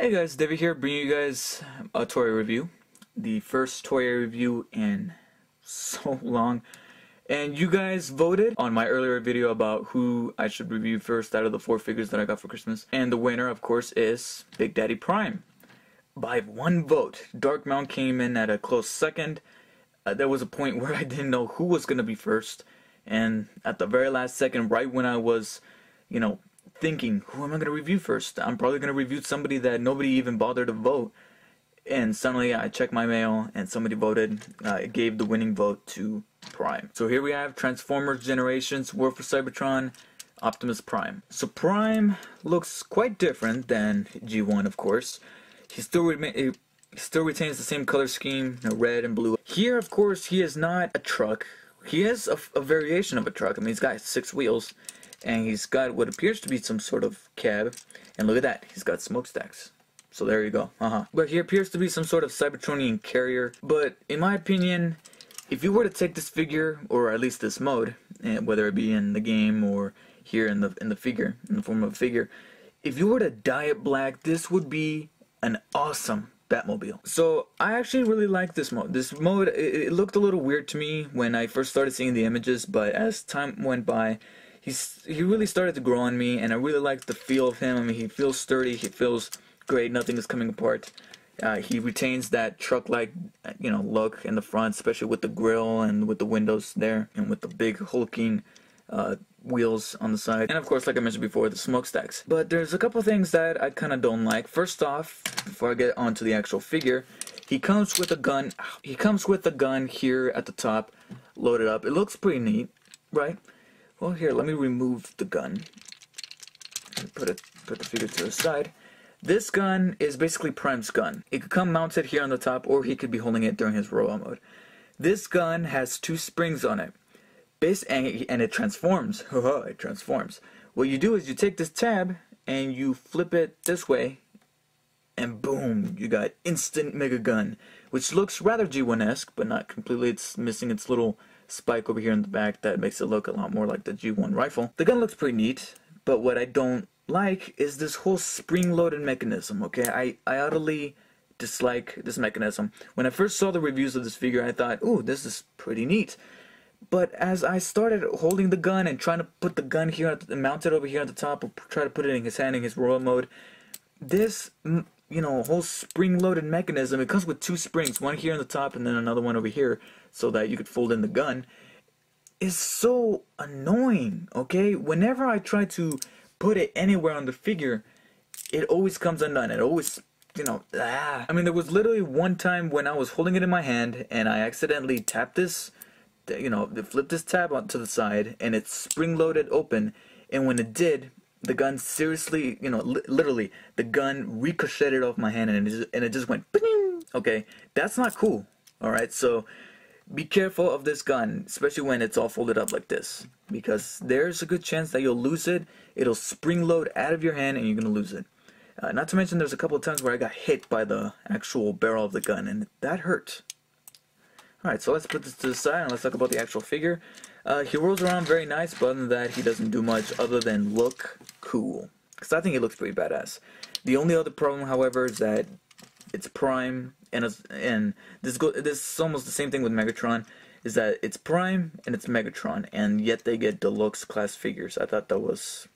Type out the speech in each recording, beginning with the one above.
Hey guys, David here, bringing you guys a toy review. The first toy review in so long. And you guys voted on my earlier video about who I should review first out of the 4 figures that I got for Christmas. And the winner, of course, is Big Daddy Prime. By 1 vote. Dark Mount came in at a close second. There was a point where I didn't know who was going to be first. And at the very last second, right when I was, thinking, who am I going to review first? I'm probably going to review somebody that nobody even bothered to vote. And suddenly I checked my mail and somebody voted. It gave the winning vote to Prime. So here we have Transformers Generations War for Cybertron Optimus Prime. So Prime looks quite different than G1, of course. He still retains the same color scheme, red and blue. Here, of course, he is not a truck. He has a variation of a truck. I mean, he's got 6 wheels. And he's got what appears to be some sort of cab. And look at that, he's got smokestacks. So there you go, But he appears to be some sort of Cybertronian carrier. But in my opinion, if you were to take this figure, or at least this mode, whether it be in the game or here in the figure, in the form of a figure, if you were to dye it black, this would be an awesome Batmobile. So I actually really like this mode. This mode, it looked a little weird to me when I first started seeing the images, but as time went by, he really started to grow on me, and I really like the feel of him. I mean, he feels sturdy, he feels great, nothing is coming apart. He retains that truck-like, look in the front, especially with the grille and with the windows there, and with the big hulking wheels on the side. And of course, like I mentioned before, the smokestacks. But there's a couple things that I kind of don't like. First off, before I get onto the actual figure, he comes with a gun. He comes with a gun here at the top, loaded up. It looks pretty neat, right? Well, here, let me remove the gun and put the figure to the side. This gun is basically Prime's gun. It could come mounted here on the top, or he could be holding it during his robot mode. This gun has 2 springs on it. And it transforms. It transforms. What you do is you take this tab and you flip it this way, and boom, you got instant mega gun, which looks rather G1-esque, but not completely. It's missing its little spike over here in the back that makes it look a lot more like the G1 rifle. The gun looks pretty neat, but what I don't like is this whole spring-loaded mechanism, okay? I utterly dislike this mechanism. When I first saw the reviews of this figure, I thought, ooh, this is pretty neat. But as I started holding the gun and trying to put the gun here, mount it over here at the top, or try to put it in his hand in his robot mode, this, whole spring-loaded mechanism, it comes with 2 springs, one here on the top and then another one over here, so that you could fold in the gun, is so annoying, okay? Whenever I try to put it anywhere on the figure, it always comes undone. It always, I mean, there was literally one time when I was holding it in my hand and I accidentally tapped this, flipped this tab onto the side, and it spring-loaded open, and when it did, the gun seriously, literally, the gun ricocheted off my hand, and it just went, bing! Okay, that's not cool, alright? So, be careful of this gun, especially when it's all folded up like this, because there's a good chance that you'll lose it. It'll spring-load out of your hand, and you're going to lose it. Not to mention, there's a couple of times where I got hit by the actual barrel of the gun, and that hurt. Alright, so let's put this to the side and let's talk about the actual figure. He rolls around very nice, but other than that, he doesn't do much other than look cool. Because I think he looks pretty badass. The only other problem, however, is that it's Prime, and this is almost the same thing with Megatron, is that it's Prime and it's Megatron, and yet they get deluxe class figures. I thought that was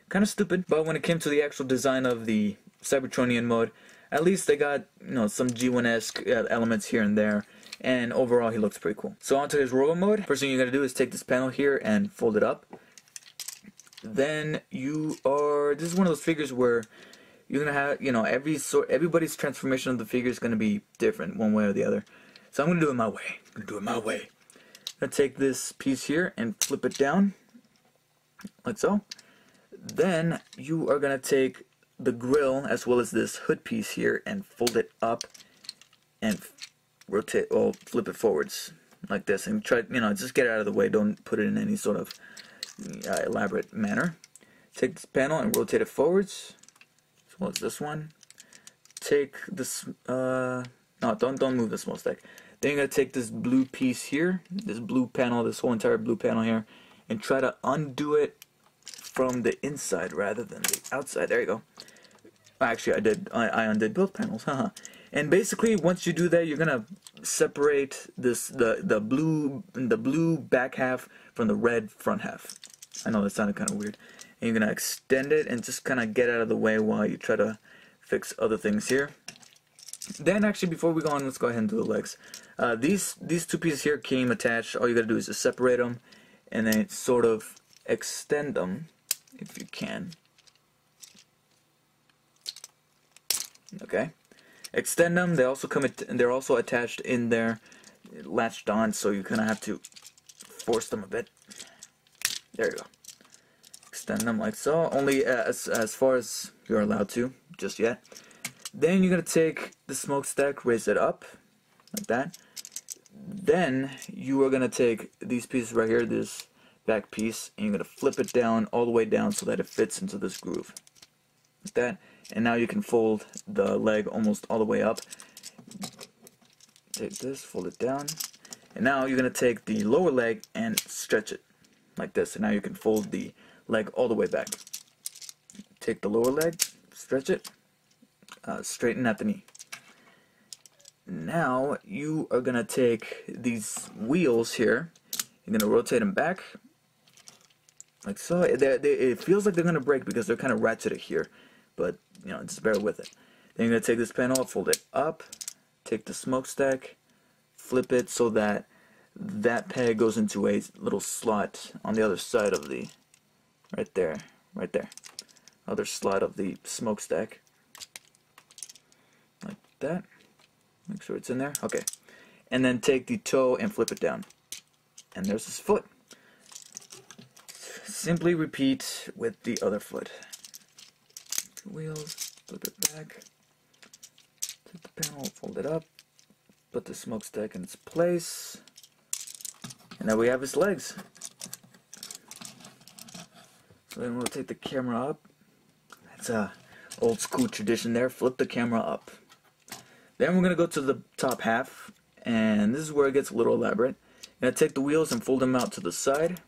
kind of stupid. But when it came to the actual design of the Cybertronian mode, at least they got, some G1-esque elements here and there. And overall, he looks pretty cool. So onto his robot mode. First thing you're gonna do is take this panel here and fold it up. Then this is one of those figures where you're gonna have, everybody's transformation of the figure is gonna be different, one way or the other. So I'm gonna do it my way. I'm gonna take this piece here and flip it down, like so. Then you are gonna take the grill as well as this hood piece here and fold it up and rotate, or flip it forwards like this, and try, just get it out of the way. Don't put it in any sort of elaborate manner. Take this panel and rotate it forwards, as well as this one. Take this, no, don't move the small stack. Then you're gonna take this blue piece here, this blue panel, this whole entire blue panel here, and try to undo it from the inside rather than the outside. There you go. Actually, I undid both panels. Haha. And basically, once you do that, you're gonna separate the blue back half from the red front half. I know that sounded kind of weird. And you're gonna extend it and just kind of get out of the way while you try to fix other things here. Then actually, before we go on, let's go ahead and do the legs. These two pieces here came attached. All you gotta do is just separate them and then sort of extend them if you can. Okay. Extend them. They also they're also attached in there, latched on, so you kind of have to force them a bit. There you go. Extend them like so, only as far as you're allowed to, just yet. Then you're gonna take the smokestack, raise it up, like that. Then you are gonna take these pieces right here, this back piece, and you're gonna flip it down, all the way down, so that it fits into this groove, like that. And now you can fold the leg almost all the way up. Take this, fold it down, and now you're gonna take the lower leg and stretch it like this. And now you can fold the leg all the way back. Take the lower leg, stretch it, straighten at the knee. Now you are gonna take these wheels here. You're gonna rotate them back, like so. It feels like they're gonna break because they're kind of ratcheted here, but you know, just bear with it. Then you're gonna take this panel, fold it up, take the smokestack, flip it so that that peg goes into a little slot on the other side of the, right there, other slot of the smokestack, like that. Make sure it's in there. Okay. And then take the toe and flip it down. And there's his foot. Simply repeat with the other foot. Wheels, flip it back, take the panel, fold it up, put the smokestack in its place, and now we have his legs. So then we'll take the camera up. That's a old school tradition there, flip the camera up. Then we're going to go to the top half, and this is where it gets a little elaborate. I'm going to take the wheels and fold them out to the side.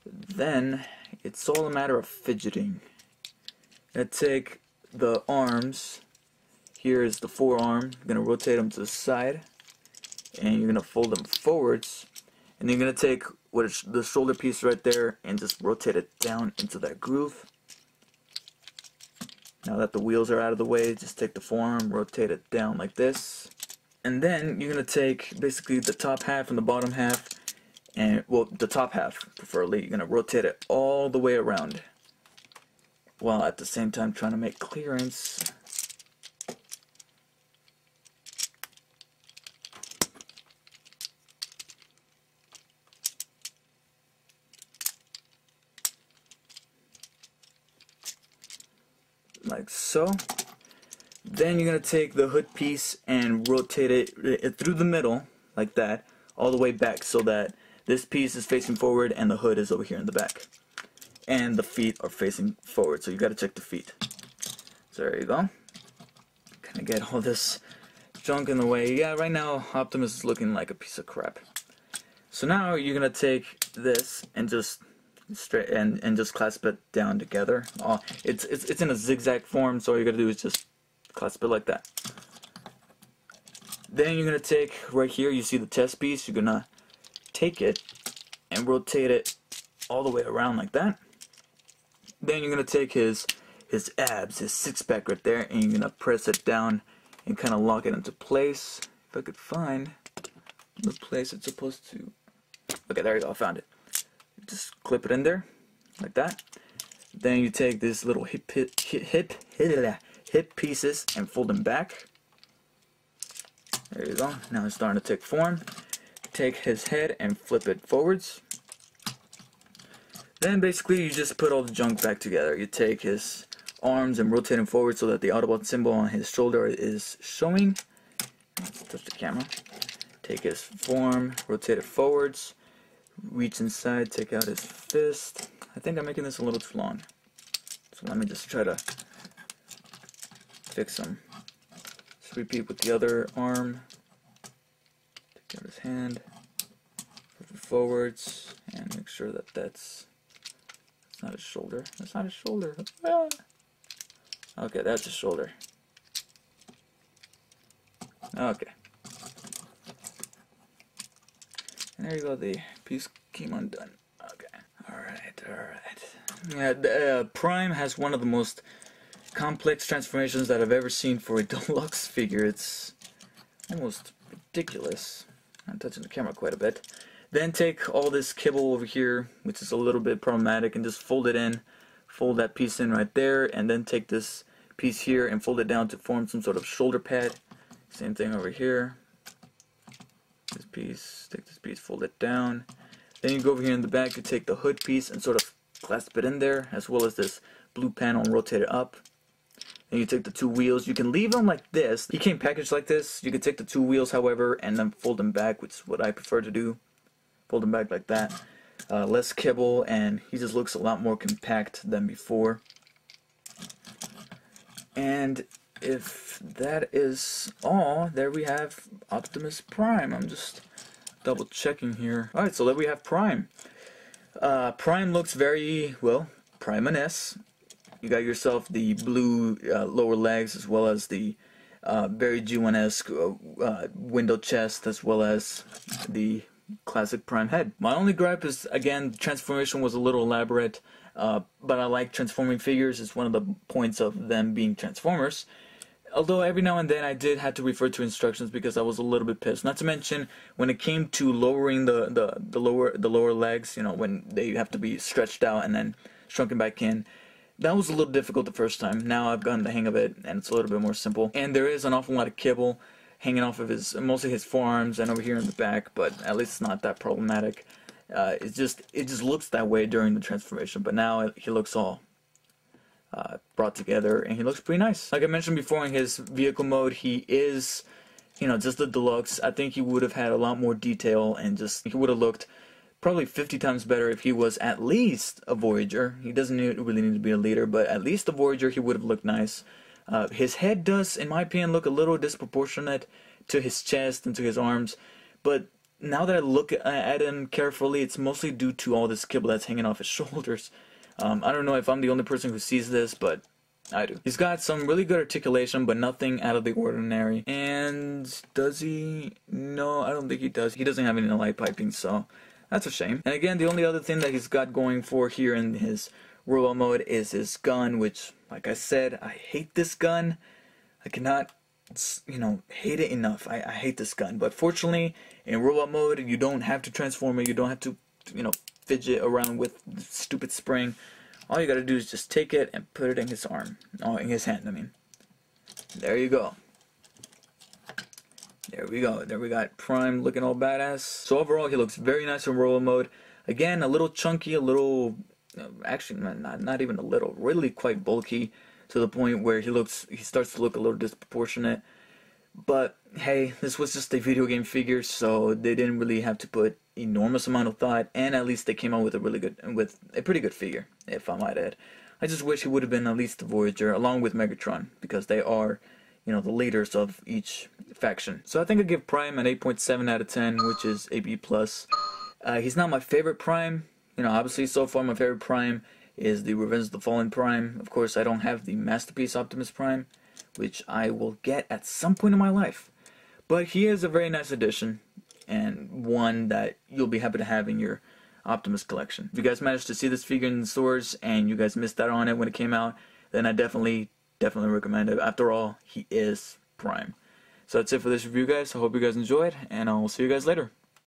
Then it's all a matter of fidgeting. I'm going to take the arms. Here is the forearm. You're going to rotate them to the side, and you're going to fold them forwards. And you're going to take what is the shoulder piece right there and just rotate it down into that groove. Now that the wheels are out of the way, just take the forearm, rotate it down like this. And then you're going to take basically the top half and the bottom half, and well, the top half preferably, you're going to rotate it all the way around, while at the same time trying to make clearance. Like so. Then you're going to take the hood piece and rotate it through the middle, like that, all the way back, so that this piece is facing forward and the hood is over here in the back. And the feet are facing forward, so you got to check the feet. So there you go. Kind of get all this junk in the way. Yeah, right now Optimus is looking like a piece of crap. So now you're going to take this and just straight and just clasp it down together. It's in a zigzag form, so all you gotta do is just clasp it like that. Then you're gonna take right here, you see the chest piece, you're gonna take it and rotate it all the way around like that. Then you're gonna take his abs, his six-pack right there, and you're gonna press it down and kind of lock it into place. If I could find the place it's supposed to. Okay, there you go, I found it. Just clip it in there, like that. Then you take this little hip pieces and fold them back. There you go. Now it's starting to take form. Take his head and flip it forwards. Then basically you just put all the junk back together. You take his arms and rotate him forward so that the Autobot symbol on his shoulder is showing. Let's touch the camera. Take his form, rotate it forwards. Reach inside, take out his fist. I think I'm making this a little too long. So let me just try to fix him. Just repeat with the other arm. Take out his hand. Move it forwards. And make sure that that's not his shoulder. That's not his shoulder. Ah. Okay, that's his shoulder. Okay. And there you go, the piece came undone. Okay. Alright. Yeah, Prime has one of the most complex transformations that I've ever seen for a deluxe figure. It's almost ridiculous. I'm touching the camera quite a bit. Then take all this kibble over here, which is a little bit problematic, and just fold it in. Fold that piece in right there, and then take this piece here and fold it down to form some sort of shoulder pad. Same thing over here. This piece, take this piece, fold it down. Then you go over here in the back, you take the hood piece and sort of clasp it in there, as well as this blue panel, and rotate it up. Then you take the two wheels. You can leave them like this. He came packaged like this. You can take the two wheels, however, and then fold them back, which is what I prefer to do. Fold them back like that. Less kibble, and he just looks a lot more compact than before. And if that is all, there we have Optimus Prime. I'm just double checking here. Alright, so there we have Prime. Prime looks very, well, Prime-esque. You got yourself the blue lower legs, as well as the very G1-esque window chest, as well as the classic Prime head. My only gripe is, again, the transformation was a little elaborate, but I like transforming figures. It's one of the points of them being Transformers. Although every now and then I did have to refer to instructions because I was a little bit pissed. Not to mention when it came to lowering the lower legs, you know, when they have to be stretched out and then shrunken back in. That was a little difficult the first time. Now I've gotten the hang of it, and it's a little bit more simple. And there is an awful lot of kibble hanging off of mostly his forearms and over here in the back, but at least it's not that problematic. It just looks that way during the transformation, but now he looks all brought together, and he looks pretty nice. Like I mentioned before, in his vehicle mode, he is, you know, just the deluxe. I think he would have had a lot more detail, and he would have looked probably 50 times better if he was at least a Voyager. He doesn't really need to be a leader, but at least a Voyager, he would have looked nice. His head does, in my opinion, look a little disproportionate to his chest and to his arms, but now that I look at him carefully, it's mostly due to all this kibble that's hanging off his shoulders. I don't know if I'm the only person who sees this, but I do. He's got some really good articulation, but nothing out of the ordinary. And does he? No, I don't think he does. He doesn't have any light piping, so that's a shame. And again, the only other thing that he's got going for here in his robot mode is his gun, which, like I said, I hate this gun. I cannot, you know, hate it enough. I hate this gun. But fortunately, in robot mode, you don't have to transform it. You don't have to, you know, fidget around with the stupid spring. All you gotta do is just take it and put it in his arm. Oh, in his hand, I mean. There you go. There we go. There we got Prime looking all badass. So overall, he looks very nice in robot mode. Again, a little chunky, a little, actually not even a little, really quite bulky, to the point where he starts to look a little disproportionate. But hey, this was just a video game figure, so they didn't really have to put enormous amount of thought, and at least they came out with a pretty good figure, if I might add. I just wish he would have been at least the Voyager, along with Megatron, because they are, you know, the leaders of each faction. So I think I give Prime an 8.7 out of 10, which is a B+. He's not my favorite Prime. You know, obviously so far my favorite Prime is the Revenge of the Fallen Prime. Of course, I don't have the Masterpiece Optimus Prime, which I will get at some point in my life. But he is a very nice addition, and one that you'll be happy to have in your Optimus collection. If you guys managed to see this figure in the stores and you guys missed out on it when it came out, then I definitely recommend it. After all, he is Prime. So that's it for this review, guys. I hope you guys enjoyed, and I'll see you guys later.